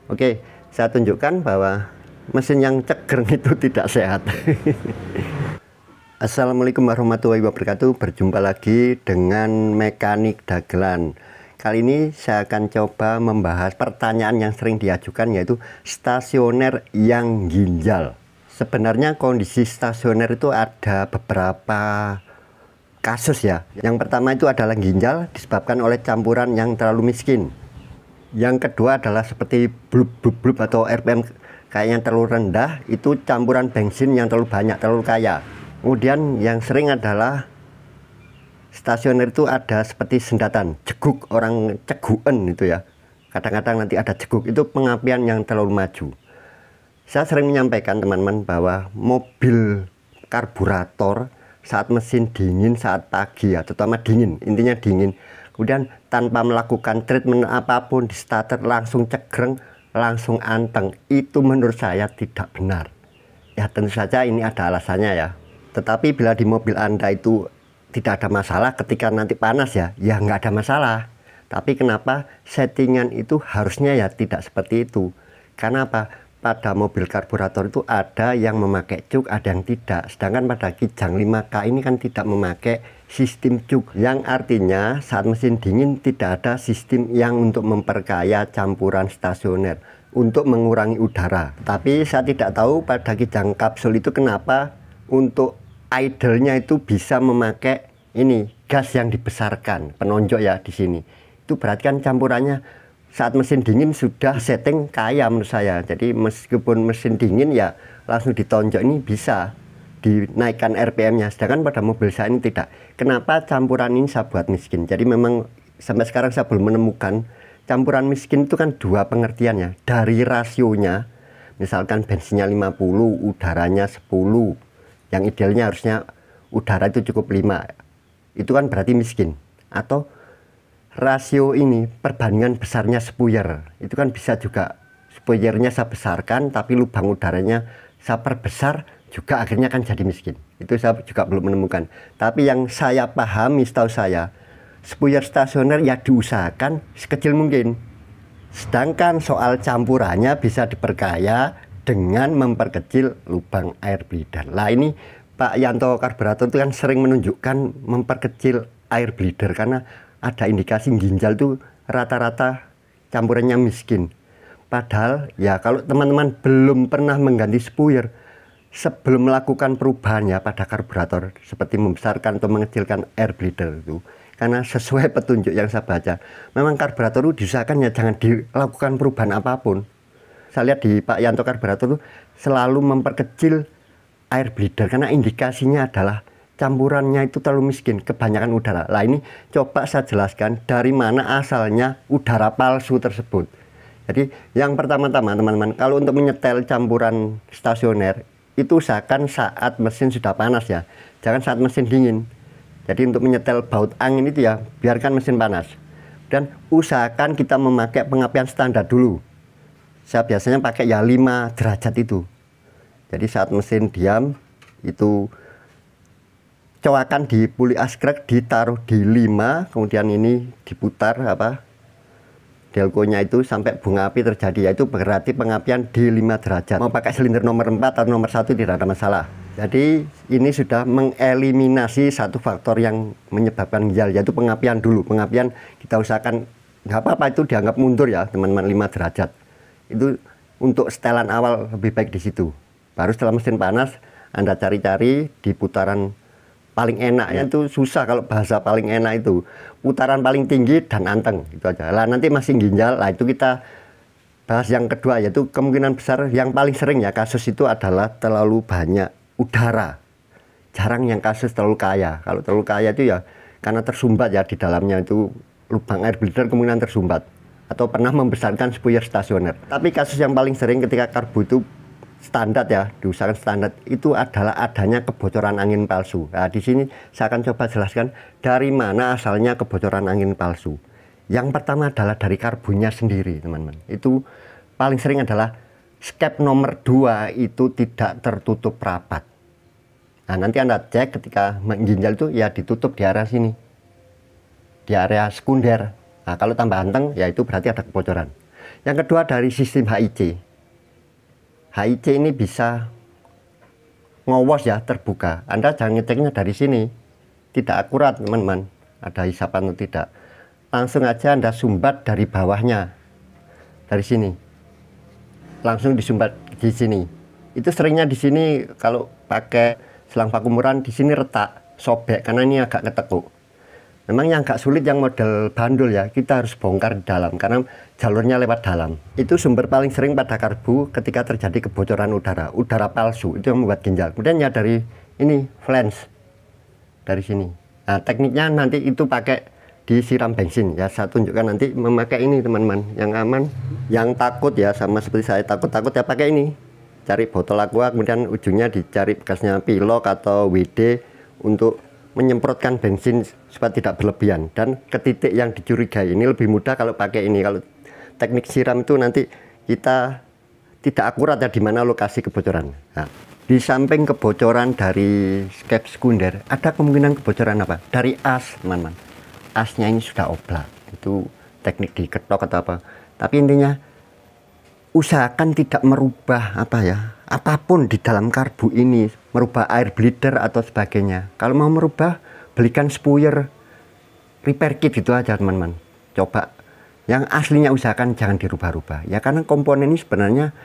Oke, saya tunjukkan bahwa mesin yang cegreng itu tidak sehat. Assalamualaikum warahmatullahi wabarakatuh. Berjumpa lagi dengan mekanik dagelan. Kali ini saya akan coba membahas pertanyaan yang sering diajukan, yaitu stasioner yang ginjal. Sebenarnya kondisi stasioner itu ada beberapa kasus ya. Yang pertama itu adalah ginjal disebabkan oleh campuran yang terlalu miskin. Yang kedua adalah seperti blub atau RPM kayaknya terlalu rendah, itu campuran bensin yang terlalu banyak, terlalu kaya. Kemudian yang sering adalah stasioner itu ada seperti sendatan, jeguk, orang ceguken itu ya. Kadang-kadang nanti ada jeguk, itu pengapian yang terlalu maju. Saya sering menyampaikan teman-teman bahwa mobil karburator saat mesin dingin, saat pagi ya, terutama dingin, intinya dingin, kemudian tanpa melakukan treatment apapun di starter langsung cegreng, langsung anteng, itu menurut saya tidak benar. Ya tentu saja ini ada alasannya ya. Tetapi bila di mobil Anda itu tidak ada masalah, ketika nanti panas ya nggak ada masalah. Tapi kenapa settingan itu harusnya ya tidak seperti itu? Karena apa? Pada mobil karburator itu ada yang memakai cuk, ada yang tidak. Sedangkan pada Kijang 5K ini kan tidak memakai sistem cuk, yang artinya saat mesin dingin tidak ada sistem yang untuk memperkaya campuran stasioner untuk mengurangi udara. Tapi saya tidak tahu pada Kijang kapsul itu kenapa untuk idle-nya itu bisa memakai ini gas yang dibesarkan, penonjok ya di sini. Itu berarti kan campurannya saat mesin dingin sudah setting kaya menurut saya. Jadi meskipun mesin dingin ya langsung ditonjok, ini bisa dinaikkan RPM-nya. Sedangkan pada mobil saya ini tidak. Kenapa campuran ini saya buat miskin? Jadi memang sampai sekarang saya belum menemukan campuran miskin itu kan dua pengertiannya. Dari rasionya, misalkan bensinnya 50, udaranya 10. Yang idealnya harusnya udara itu cukup 5. Itu kan berarti miskin. Atau rasio ini perbandingan besarnya spuyer, itu kan bisa juga spuyernya saya besarkan tapi lubang udaranya saya perbesar, juga akhirnya kan jadi miskin. Itu saya juga belum menemukan. Tapi yang saya pahami, setahu saya spuyer stasioner ya diusahakan sekecil mungkin. Sedangkan soal campurannya bisa diperkaya dengan memperkecil lubang air bleeder. Lah ini Pak Yanto karburator itu kan sering menunjukkan memperkecil air bleeder karena ada indikasi ginjal itu rata-rata campurannya miskin. Padahal ya kalau teman-teman belum pernah mengganti spuyer, sebelum melakukan perubahan ya pada karburator seperti membesarkan atau mengecilkan air bleeder itu, karena sesuai petunjuk yang saya baca, memang karburator itu diusahakan ya jangan dilakukan perubahan apapun. Saya lihat di Pak Yanto karburator itu selalu memperkecil air bleeder karena indikasinya adalah campurannya itu terlalu miskin, kebanyakan udara. Lah ini coba saya jelaskan dari mana asalnya udara palsu tersebut. Jadi yang pertama-tama teman-teman, kalau untuk menyetel campuran stasioner itu usahakan saat mesin sudah panas ya, jangan saat mesin dingin. Jadi untuk menyetel baut angin itu ya biarkan mesin panas, dan usahakan kita memakai pengapian standar dulu. Saya biasanya pakai ya 5 derajat itu. Jadi saat mesin diam itu coakan di puli askrek ditaruh di 5, kemudian ini diputar delkonya itu sampai bunga api terjadi, yaitu berarti pengapian di 5 derajat. Mau pakai silinder nomor 4 atau nomor 1 tidak ada masalah. Jadi ini sudah mengeliminasi satu faktor yang menyebabkan ginjal, yaitu pengapian dulu. Pengapian kita usahakan nggak apa-apa itu dianggap mundur ya teman-teman, 5 derajat. Itu untuk setelan awal lebih baik di situ. Baru setelah mesin panas Anda cari-cari di putaran paling enak ya, itu susah kalau bahasa paling enak itu putaran paling tinggi dan anteng, itu aja. Lah nanti masih ginjal, lah itu kita bahas yang kedua, yaitu kemungkinan besar yang paling sering ya kasus itu adalah terlalu banyak udara. Jarang yang kasus terlalu kaya. Kalau terlalu kaya itu ya karena tersumbat ya di dalamnya itu lubang air bleeder, kemungkinan tersumbat atau pernah membesarkan spuyer stasioner. Tapi kasus yang paling sering ketika karbu itu standar ya, diusahakan standar, itu adalah adanya kebocoran angin palsu. Nah, di sini saya akan coba jelaskan dari mana asalnya kebocoran angin palsu. Yang pertama adalah dari karbunya sendiri, teman-teman. Itu paling sering adalah skep nomor 2 itu tidak tertutup rapat. Nah, nanti Anda cek ketika mengginjal itu ya ditutup di area sini, di area sekunder. Nah, kalau tambah anteng ya itu berarti ada kebocoran. Yang kedua dari sistem HIC. HIC ini bisa ngowos ya, terbuka. Anda jangan ngeceknya dari sini. Tidak akurat teman-teman, ada hisapan atau tidak. Langsung aja Anda sumbat dari bawahnya. Dari sini. Langsung disumbat di sini. Itu seringnya di sini kalau pakai selang vakum murah di sini retak, sobek karena ini agak ketekuk. Memang yang agak sulit yang model bandul ya, kita harus bongkar di dalam karena jalurnya lewat dalam. Itu sumber paling sering pada karbu ketika terjadi kebocoran udara palsu itu yang membuat ginjal. Kemudian ya dari ini flange dari sini. Nah, tekniknya nanti itu pakai disiram bensin ya. Saya tunjukkan nanti memakai ini teman-teman, yang aman. Yang takut ya sama seperti saya takut ya pakai ini. Cari botol aqua, kemudian ujungnya dicari bekasnya pilok atau WD untuk menyemprotkan bensin supaya tidak berlebihan, dan ke titik yang dicurigai. Ini lebih mudah kalau pakai ini. Kalau teknik siram itu nanti kita tidak akurat ya di mana lokasi kebocoran. Nah, di samping kebocoran dari skep sekunder, ada kemungkinan kebocoran apa? Dari as, teman-teman. Asnya ini sudah oblak. Itu teknik diketok atau apa. Tapi intinya usahakan tidak merubah apapun di dalam karbu ini, merubah air bleeder atau sebagainya. Kalau mau merubah, belikan spuyer repair kit gitu aja teman-teman. Coba yang aslinya usahakan jangan dirubah-rubah ya, karena komponen ini sebenarnya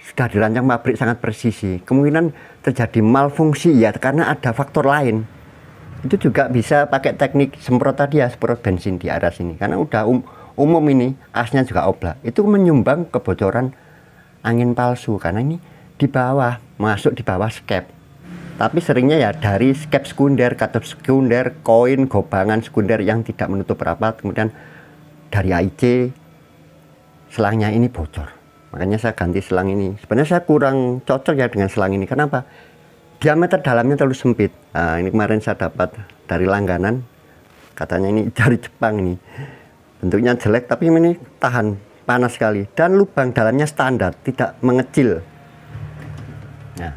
sudah dirancang pabrik sangat presisi. Kemungkinan terjadi malfungsi ya karena ada faktor lain. Itu juga bisa pakai teknik semprot tadi ya, semprot bensin di area sini, karena udah umum ini asnya juga oblak. Itu menyumbang kebocoran angin palsu karena ini di bawah, masuk di bawah skep. Tapi seringnya ya dari skep sekunder, katup sekunder, koin, gobangan sekunder yang tidak menutup rapat, kemudian dari AIC selangnya ini bocor. Makanya saya ganti selang ini. Sebenarnya saya kurang cocok ya dengan selang ini. Kenapa? Diameter dalamnya terlalu sempit. Nah, ini kemarin saya dapat dari langganan, katanya ini dari Jepang ini. Bentuknya jelek tapi ini tahan panas sekali, dan lubang dalamnya standar, tidak mengecil. Nah,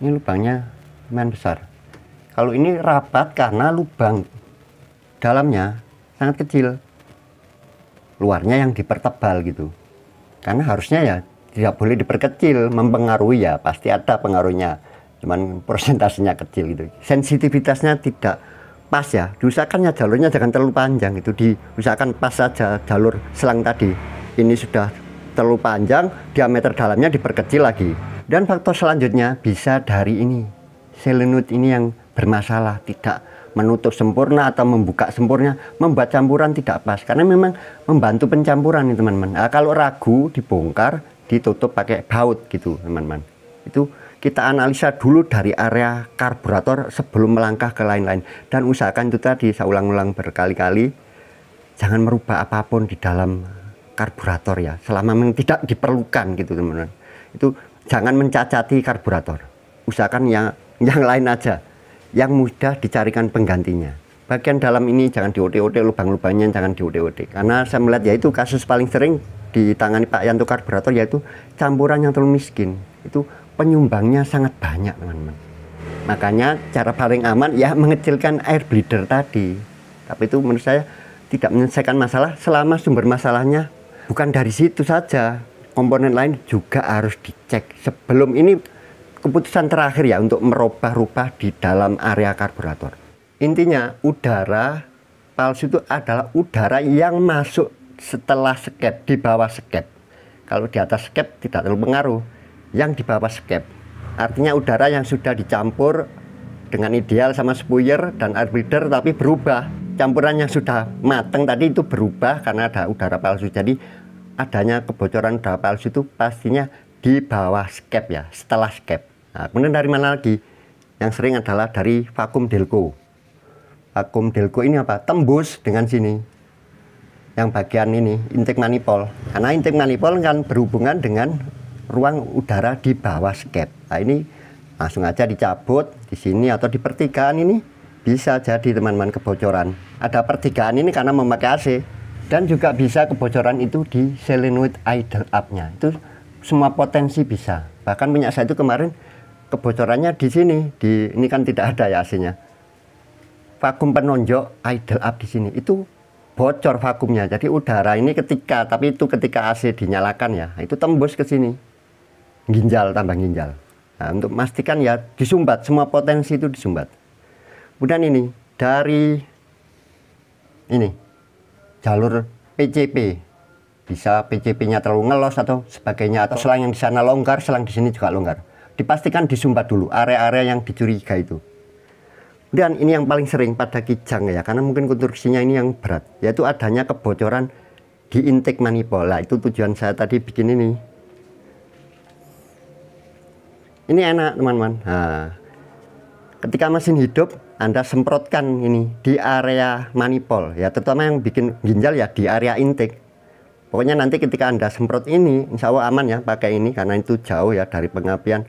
ini lubangnya lumayan besar. Kalau ini rapat karena lubang dalamnya sangat kecil, luarnya yang dipertebal gitu. Karena harusnya ya tidak boleh diperkecil, mempengaruhi ya, pasti ada pengaruhnya, cuman persentasenya kecil gitu. Sensitivitasnya tidak pas ya, diusahakan ya jalurnya jangan terlalu panjang, itu diusahakan pas saja jalur selang tadi. Ini sudah terlalu panjang, diameter dalamnya diperkecil lagi. Dan faktor selanjutnya bisa dari ini, solenoid ini yang bermasalah, tidak menutup sempurna atau membuka sempurna, membuat campuran tidak pas, karena memang membantu pencampuran nih teman-teman. Nah, kalau ragu dibongkar, ditutup pakai baut gitu teman-teman. Itu kita analisa dulu dari area karburator sebelum melangkah ke lain-lain, dan usahakan itu tadi saya ulang-ulang berkali-kali, jangan merubah apapun di dalam karburator ya, selama tidak diperlukan gitu teman-teman. Itu jangan mencacati karburator, usahakan yang lain aja, yang mudah dicarikan penggantinya. Bagian dalam ini jangan di-OT-OT, lubang-lubangnya jangan di-OT-OT, karena saya melihat ya itu kasus paling sering ditangani Pak Yanto karburator, yaitu campuran yang terlalu miskin. Itu penyumbangnya sangat banyak teman-teman. Makanya cara paling aman ya mengecilkan air bleeder tadi. Tapi itu menurut saya tidak menyelesaikan masalah selama sumber masalahnya bukan dari situ saja. Komponen lain juga harus dicek sebelum ini keputusan terakhir ya untuk merubah-rubah di dalam area karburator. Intinya udara palsu itu adalah udara yang masuk setelah skep, di bawah skep. Kalau di atas skep tidak terlalu pengaruh, yang di bawah skep. Artinya udara yang sudah dicampur dengan ideal sama spuyer dan air bleeder tapi berubah. Campuran yang sudah matang tadi itu berubah karena ada udara palsu. Jadi adanya kebocoran udara palsu itu pastinya di bawah skep ya, setelah skep. Nah, kemudian dari mana lagi? Yang sering adalah dari vakum delco. Vakum delco ini apa? Tembus dengan sini. Yang bagian ini, intake manifold. Karena intake manifold kan berhubungan dengan ruang udara di bawah skep. Nah, ini langsung aja dicabut di sini atau di pertigaan ini bisa jadi teman-teman kebocoran. Ada pertigaan ini karena memakai AC, dan juga bisa kebocoran itu di solenoid idle up-nya. Itu semua potensi bisa. Bahkan punya saya itu kemarin kebocorannya di sini, ini kan tidak ada ya AC-nya. Vakum penonjok idle up di sini itu bocor vakumnya. Jadi udara ini ketika AC dinyalakan ya, itu tembus ke sini, ginjal tambah ginjal. Nah, untuk memastikan ya disumbat, semua potensi itu disumbat. Kemudian ini dari ini jalur PCP, bisa PCP-nya terlalu ngelos atau sebagainya, atau selang yang di sana longgar, selang di sini juga longgar. Dipastikan disumbat dulu area-area yang dicuriga itu. Dan ini yang paling sering pada kijang ya, karena mungkin konstruksinya ini yang berat, yaitu adanya kebocoran di intake manifold. Nah, itu tujuan saya tadi bikin ini. Ini enak teman-teman. Nah, ketika mesin hidup, Anda semprotkan ini di area manifold ya, terutama yang bikin ginjal ya di area intake. Pokoknya nanti ketika Anda semprot ini, insya Allah aman ya pakai ini, karena itu jauh ya dari pengapian.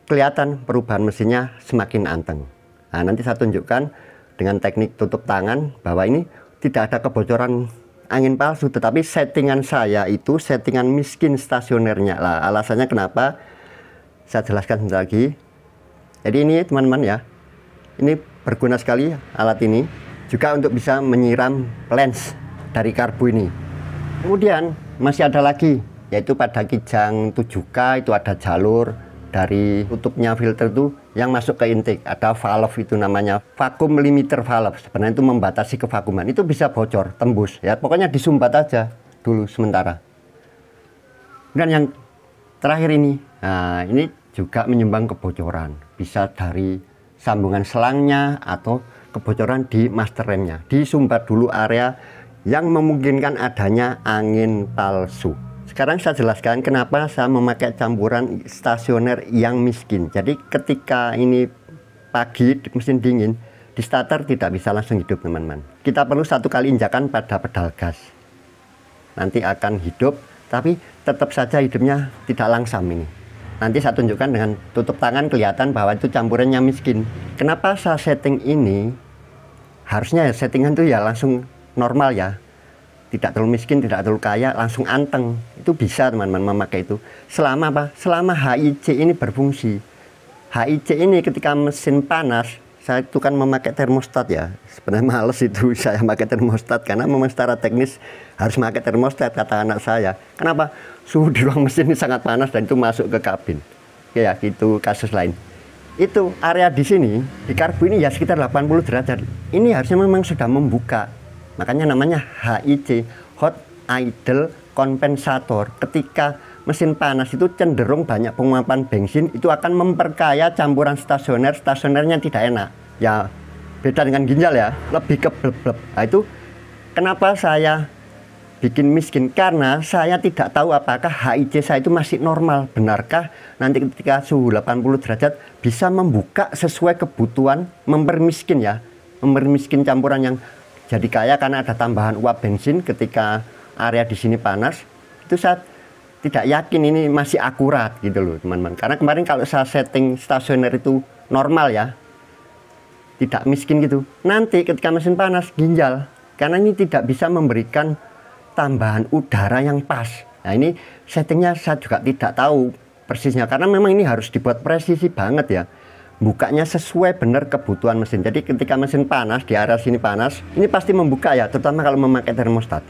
Kelihatan perubahan mesinnya semakin anteng. Nah, nanti saya tunjukkan dengan teknik tutup tangan bahwa ini tidak ada kebocoran angin palsu, tetapi settingan saya itu settingan miskin stasionernya. Lah, alasannya kenapa? Saya jelaskan sebentar lagi. Jadi ini teman-teman ya, ini berguna sekali alat ini juga untuk bisa menyiram lens dari karbu ini. Kemudian masih ada lagi, yaitu pada kijang 7K itu ada jalur dari tutupnya filter itu yang masuk ke intake, ada valve itu namanya vacuum limiter valve. Sebenarnya itu membatasi kevakuman, itu bisa bocor, tembus ya, pokoknya disumbat aja dulu sementara. Dan yang terakhir ini, nah ini juga menyumbang kebocoran, bisa dari sambungan selangnya atau kebocoran di master remnya. Disumbat dulu area yang memungkinkan adanya angin palsu. Sekarang saya jelaskan kenapa saya memakai campuran stasioner yang miskin. Jadi ketika ini pagi mesin dingin, di starter tidak bisa langsung hidup teman-teman. Kita perlu satu kali injakan pada pedal gas. Nanti akan hidup, tapi tetap saja hidupnya tidak langsam ini. Nanti saya tunjukkan dengan tutup tangan kelihatan bahwa itu campurannya miskin. Kenapa saya setting ini? Harusnya ya settingan itu ya langsung normal ya. Tidak terlalu miskin, tidak terlalu kaya, langsung anteng. Itu bisa teman-teman memakai itu. Selama apa? Selama HIC ini berfungsi. HIC ini ketika mesin panas, saya itu kan memakai termostat ya. Sebenarnya males itu saya pakai termostat, karena memang secara teknis harus memakai termostat, kata anak saya. Kenapa? Suhu di ruang mesin ini sangat panas dan itu masuk ke kabin. Ya, itu kasus lain. Itu area di sini, di karbu ini ya sekitar 80 derajat. Ini harusnya memang sudah membuka. Makanya namanya HIC, Hot Idle Compensator. Ketika mesin panas itu cenderung banyak penguapan bensin, itu akan memperkaya campuran stasioner. Stasionernya tidak enak. Ya, beda dengan ginjal ya, lebih ke bleb-bleb. Nah, itu kenapa saya bikin miskin, karena saya tidak tahu apakah HIC saya itu masih normal. Benarkah nanti ketika suhu 80 derajat bisa membuka sesuai kebutuhan, mempermiskin ya, mempermiskin campuran yang jadi kaya karena ada tambahan uap bensin ketika area di sini panas. Itu saya tidak yakin ini masih akurat gitu loh teman-teman. Karena kemarin kalau saya setting stasioner itu normal ya, tidak miskin gitu, nanti ketika mesin panas ginjal, karena ini tidak bisa memberikan tambahan udara yang pas. Nah, ini settingnya saya juga tidak tahu persisnya, karena memang ini harus dibuat presisi banget ya, bukanya sesuai benar kebutuhan mesin. Jadi ketika mesin panas, di area sini panas, ini pasti membuka ya, terutama kalau memakai termostat.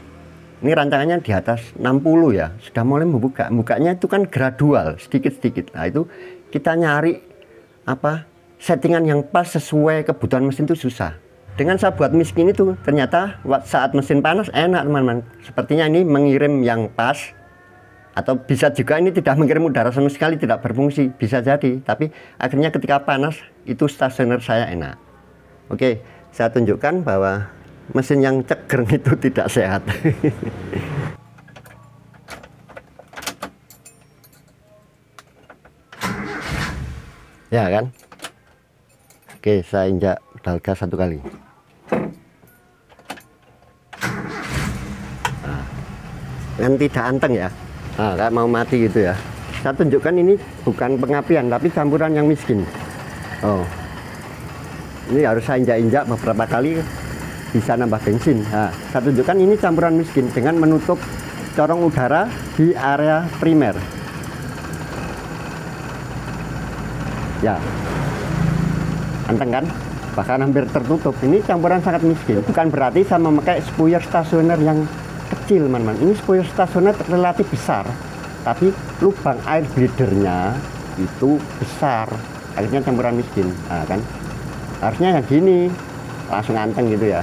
Ini rancangannya di atas 60 ya, sudah mulai membuka. Bukanya itu kan gradual, sedikit-sedikit. Nah, itu kita nyari apa settingan yang pas sesuai kebutuhan mesin itu susah. Dengan saya buat miskin itu, ternyata saat mesin panas enak teman-teman. Sepertinya ini mengirim yang pas, atau bisa juga ini tidak mengirim udara sama sekali, tidak berfungsi, bisa jadi. Tapi akhirnya ketika panas, itu stasioner saya enak. Oke, saya tunjukkan bahwa mesin yang ceger itu tidak sehat. Ya kan? Oke, saya injak pedal gas satu kali. Kan tidak anteng ya, nah, kayak mau mati gitu ya. Saya tunjukkan ini bukan pengapian tapi campuran yang miskin. Oh, ini harus saya injak-injak beberapa kali, bisa nambah bensin. Nah, saya tunjukkan ini campuran miskin dengan menutup corong udara di area primer ya. Anteng kan? bahkan hampir tertutup. Ini campuran sangat miskin. Bukan berarti saya memakai spuyer stasioner yang kecil, teman-teman. Ini spuyer stasioner relatif besar, tapi lubang air bleedernya itu besar. Akhirnya campuran miskin. Nah, kan harusnya yang gini langsung anteng gitu ya.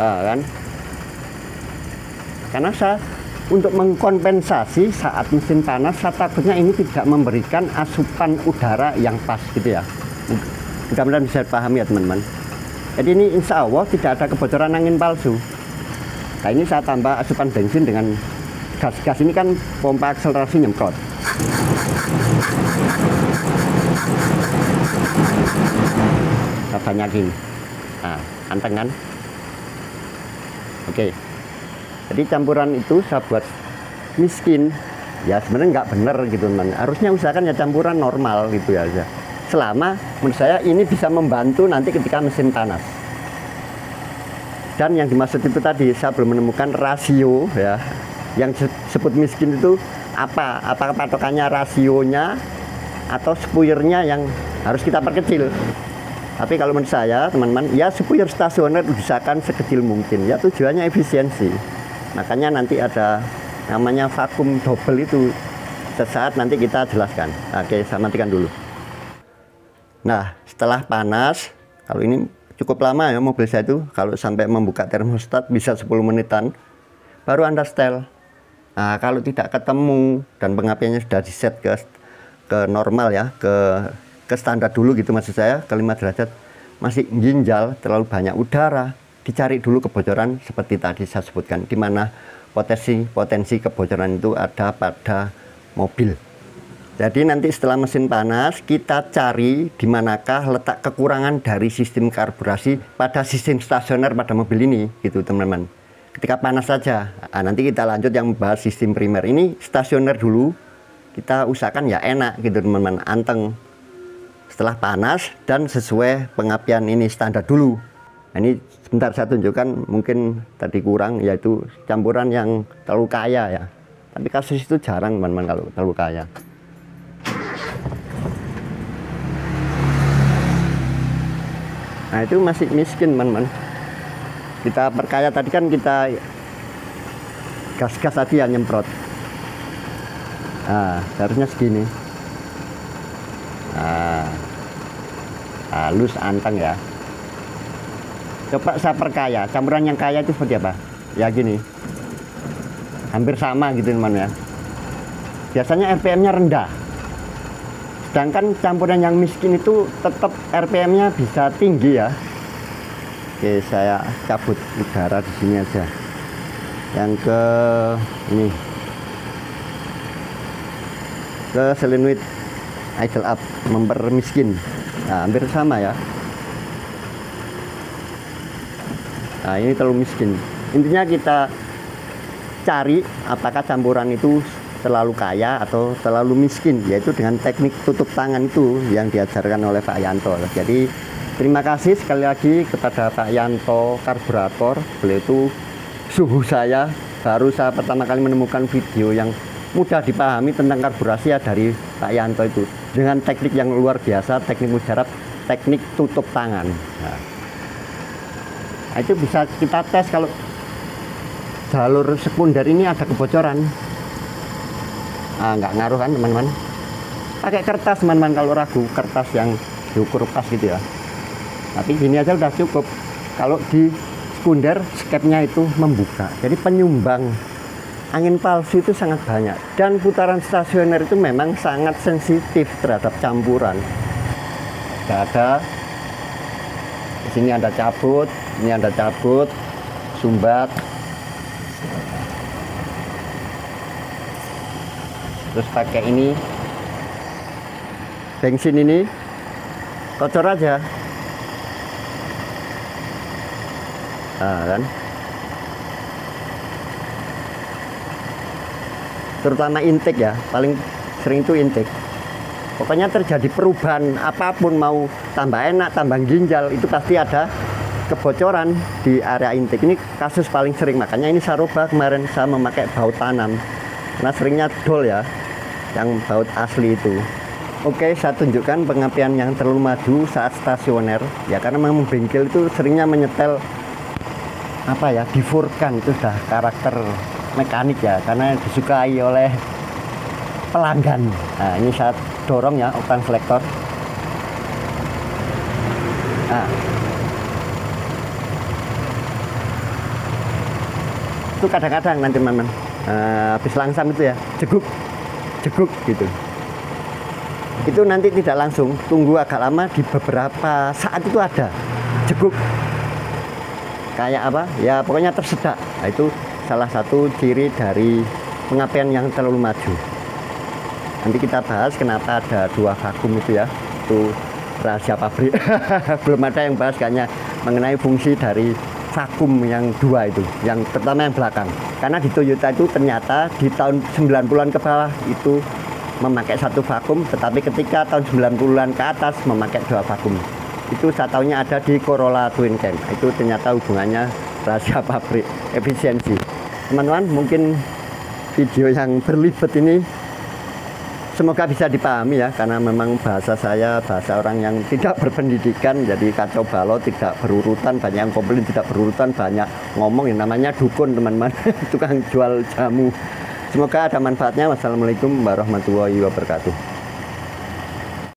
Kan karena saya untuk mengkompensasi saat musim panas, saya takutnya ini tidak memberikan asupan udara yang pas gitu ya. Mudah-mudahan bisa dipahami ya teman-teman. Jadi ini insya Allah tidak ada kebocoran angin palsu. Nah ini saya tambah asupan bensin dengan gas-gas, ini kan pompa akselerasi nyemprot. Saya banyakin. Nah, anteng kan? Oke. Jadi campuran itu saya buat miskin. Ya sebenarnya nggak bener gitu teman. Harusnya usahakan ya campuran normal gitu ya. Selama menurut saya ini bisa membantu nanti ketika musim panas. Dan yang dimaksud itu tadi saya belum menemukan rasio ya. Yang disebut miskin itu apa? Apakah patokannya rasionya atau spuyernya yang harus kita perkecil? Tapi kalau menurut saya teman-teman, ya spuyer stasioner diusahakan sekecil mungkin. Ya tujuannya efisiensi. Makanya nanti ada namanya vakum double itu. Sesaat nanti kita jelaskan. Oke, saya matikan dulu. Nah, setelah panas, kalau ini cukup lama ya mobil saya itu, kalau sampai membuka termostat bisa 10 menitan, baru Anda setel. Nah, kalau tidak ketemu dan pengapiannya sudah di set ke normal ya, ke standar dulu gitu maksud saya, ke 5 derajat, masih ginjal, terlalu banyak udara, dicari dulu kebocoran seperti tadi saya sebutkan, di mana potensi kebocoran itu ada pada mobil. Jadi nanti setelah mesin panas kita cari di manakah letak kekurangan dari sistem karburasi pada sistem stasioner pada mobil ini gitu teman-teman. Ketika panas saja. Nah, nanti kita lanjut yang membahas sistem primer. Ini stasioner dulu kita usahakan ya enak gitu teman-teman, anteng. Setelah panas dan sesuai pengapian ini standar dulu. Nah, ini sebentar saya tunjukkan, mungkin tadi kurang, yaitu campuran yang terlalu kaya ya. Tapi kasus itu jarang teman-teman kalau terlalu kaya. Nah itu masih miskin teman-teman. Kita perkaya tadi kan kita gas-gas tadi yang nyemprot. Nah seharusnya segini. Nah, halus anteng ya. Coba saya perkaya, campuran yang kaya itu seperti apa? Ya gini, hampir sama gitu teman ya. Biasanya RPM-nya rendah. Sedangkan campuran yang miskin itu tetap RPM-nya bisa tinggi ya. Oke, saya cabut udara di sini aja. Yang ke ini, ke solenoid idle up, mempermiskin. Nah, hampir sama ya. Nah ini terlalu miskin. Intinya kita cari apakah campuran itu terlalu kaya atau terlalu miskin, yaitu dengan teknik tutup tangan itu yang diajarkan oleh Pak Yanto. Jadi terima kasih sekali lagi kepada Pak Yanto Karburator. Beliau itu suhu saya, baru saya pertama kali menemukan video yang mudah dipahami tentang karburasi ya dari Pak Yanto itu, dengan teknik yang luar biasa, teknik mujarab, teknik tutup tangan. Nah, itu bisa kita tes kalau jalur sekunder ini ada kebocoran. Nggak ngaruh kan teman-teman. Pakai kertas teman-teman kalau ragu, kertas yang diukur pas gitu ya. Tapi gini aja udah cukup. Kalau di sekunder skepnya itu membuka, jadi penyumbang angin palsu itu sangat banyak. Dan putaran stasioner itu memang sangat sensitif terhadap campuran. Tidak ada. Di sini ada cabut, ini ada cabut, sumbat. Terus pakai ini, bensin ini, kocor aja. Nah, kan? Terutama intake ya, paling sering itu intake. Pokoknya terjadi perubahan apapun, mau tambah enak, tambah ginjal, itu pasti ada kebocoran di area intake. Ini kasus paling sering, makanya ini saya rubah kemarin, saya memakai baut tanam. Karena seringnya dol ya, yang baut asli itu. Oke, saya tunjukkan pengapian yang terlalu maju saat stasioner ya, karena memang bengkel itu seringnya menyetel apa ya, difurkan. Itu sudah karakter mekanik ya, karena disukai oleh pelanggan. Nah, ini saya dorong ya oktan selektor. Nah, itu kadang-kadang nanti teman-teman habis langsam itu ya, jeguk jeguk gitu. Itu nanti tidak langsung, tunggu agak lama, di beberapa saat itu ada jeguk kayak apa ya, pokoknya tersedak. Nah, itu salah satu ciri dari pengapian yang terlalu maju. Nanti kita bahas kenapa ada 2 vakum itu ya, itu rahasia pabrik. Belum ada yang bahas kayaknya mengenai fungsi dari vakum yang 2 itu, yang pertama yang belakang. Karena di Toyota itu ternyata di tahun 90-an ke bawah itu memakai 1 vakum, tetapi ketika tahun 90-an ke atas memakai 2 vakum. Itu saya tahunya ada di Corolla Twin Cam. Itu ternyata hubungannya rahasia pabrik, efisiensi. Teman-teman, mungkin video yang berlibat ini semoga bisa dipahami ya, karena memang bahasa saya bahasa orang yang tidak berpendidikan, jadi kacau balau, tidak berurutan, banyak yang komplain tidak berurutan, banyak ngomong, yang namanya dukun teman-teman. Tukang jual jamu. Semoga ada manfaatnya. Wassalamualaikum warahmatullahi wabarakatuh.